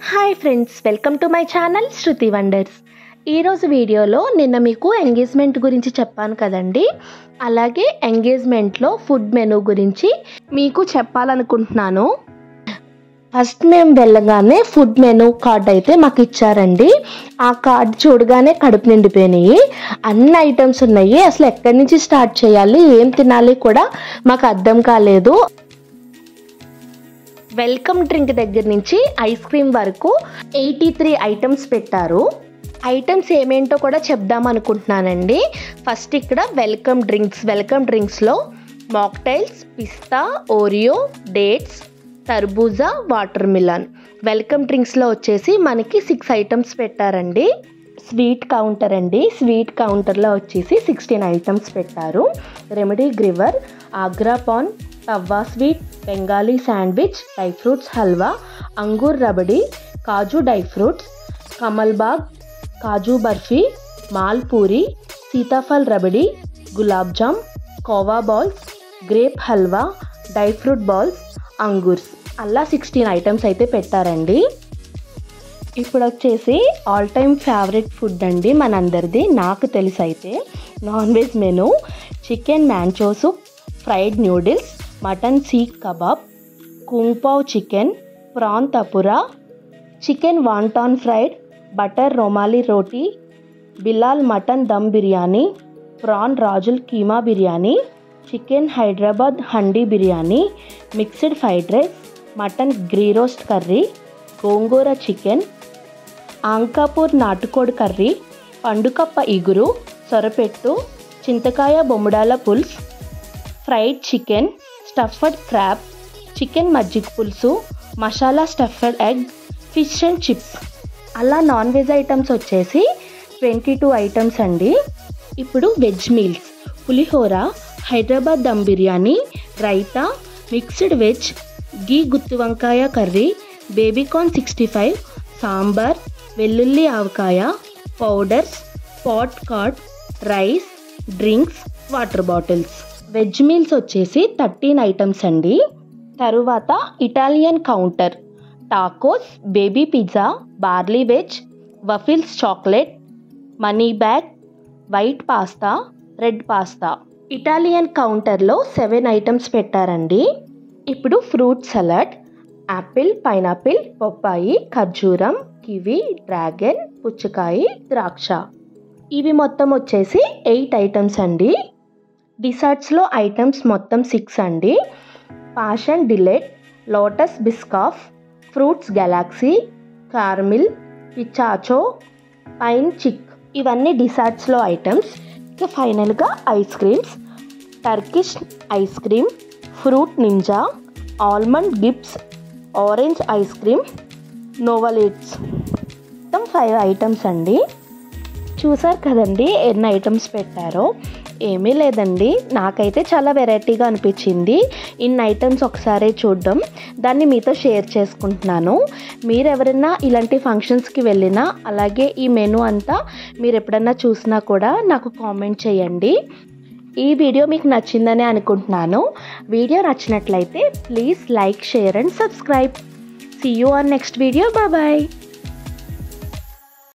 Hi friends, welcome to my channel Shruti wonders. ఈరోజు వీడియోలో నిన్న మీకు ఎంగేజ్మెంట్ గురించి చెప్పాను కదండి, అలాగే ఎంగేజ్మెంట్లో ఫుడ్ మెనూ గురించి మీకు చెప్పాలనుకుంటున్నాను. ఫస్ట్ మేము వెళ్ళగానే ఫుడ్ మెనూ కార్డ్ అయితే మాకు ఇచ్చారండి. ఆ కార్డ్ చూడగానే కడుపు నిండిపోయినాయి. అన్ని ఐటమ్స్ ఉన్నాయి. అసలు ఎక్కడి నుంచి స్టార్ట్ చేయాలి, ఏం తినాలి కూడా మాకు అర్థం కాలేదు. వెల్కమ్ డ్రింక్ దగ్గర నుంచి ఐస్ క్రీమ్ వరకు 83 ఐటమ్స్ పెట్టారు. ఐటమ్స్ ఏమేంటో కూడా చెప్దాం అనుకుంటున్నానండి. ఫస్ట్ ఇక్కడ వెల్కమ్ డ్రింక్స్లో మాక్టైల్స్, పిస్తా, ఓరియో, డేట్స్, తర్బూజా, వాటర్ మిలన్. వెల్కమ్ డ్రింక్స్లో వచ్చేసి మనకి 6 ఐటమ్స్ పెట్టారండి. స్వీట్ కౌంటర్లో వచ్చేసి 16 ఐటమ్స్ పెట్టారు. రెమెడీ గ్రివర్, Agra paan, tawa sweet, Bengali sandwich, dry fruits halwa, angoor rabri, kaju dry fruits, కమల్ బాగ్, kaju barfi, malpuri, sitaphal rabri, gulab jam, khoa balls, grape halwa, dry fruit balls, అంగూర్స్. అలా 16 ఐటమ్స్ అయితే పెట్టారండి. ఇప్పుడు వచ్చేసి ఆల్ టైమ్ ఫేవరెట్ ఫుడ్ అండి మనందరిది. నాకు తెలిసి అయితే non veg menu chicken manchow soup, fried noodles, mutton seekh kebab, kung pao chicken, prawn tempura, chicken wonton fried, butter rumali roti, Bilal mutton dum biryani, prawn రాజుల్ keema biryani, chicken Hyderabad handi biryani, mixed fried rice, mutton గ్రీ roast curry, gongura chicken, Ankapur నాటుకోడి curry, పండుకప్ప ఇగురు, సొరపెట్టు, చింతకాయ బొమ్మిడాల పులుసు, fried chicken, stuffed crab, chicken మజ్జిగ పులుసు, masala stuffed egg, fish and chips. అలా నాన్ వెజ్ ఐటమ్స్ వచ్చేసి 22 ఐటమ్స్ అండి. ఇప్పుడు వెజ్ మీల్స్ పులిహోర, హైదరాబాద్ దమ్ బిర్యానీ, రైతా, మిక్స్డ్ వెజ్, గీ గుత్తి వంకాయ కర్రీ, బేబీకార్న్ 65, సాంబార్, వెల్లుల్లి ఆవకాయ, powders, pot curd, rice, drinks, water bottles. Veg meals వచ్చేసి 13 ఐటమ్స్ అండి. తరువాత Italian counter, tacos, baby pizza, barley veg, waffles chocolate, money bag, white pasta, red pasta. Italian కౌంటర్లో 7 items పెట్టారండి. ఇప్పుడు ఫ్రూట్ సలాడ్, యాపిల్, పైనాపిల్, బొప్పాయి, ఖర్జూరం, kiwi, dragon, పుచ్చకాయ, ద్రాక్ష. ఇవి మొత్తం వచ్చేసి 8 ఐటమ్స్ అండి. డిసర్ట్స్లో ఐటమ్స్ మొత్తం 6 అండి. Passion delight, lotus Biscoff, fruits galaxy, caramel, pistachio, పైన్ చిక్. ఇవన్నీ డిసర్ట్స్లో ఐటమ్స్. ఇక ఫైనల్గా ice creams, Turkish ice cream, fruit ninja, almond గిప్స్, ఆరెంజ్ ఐస్ క్రీమ్, నోవలేట్స్. మొత్తం 5 ఐటమ్స్ అండి. చూసారు కదండి ఎన్ని ఐటమ్స్ పెట్టారో. ఏమీ లేదండి, నాకైతే చాలా వెరైటీగా అనిపించింది ఇన్ని ఐటమ్స్ ఒకసారి చూడడం. దాన్ని మీతో షేర్ చేసుకుంటున్నాను. మీరు ఎవరైనా ఇలాంటి ఫంక్షన్స్కి వెళ్ళినా, అలాగే ఈ మెనూ అంతా మీరు ఎప్పుడన్నా చూసినా కూడా నాకు కామెంట్ చేయండి. ఈ వీడియో మీకు నచ్చిందని అనుకుంటున్నాను. వీడియో నచ్చినట్లయితే please like, share and subscribe. See you on next video. Bye bye.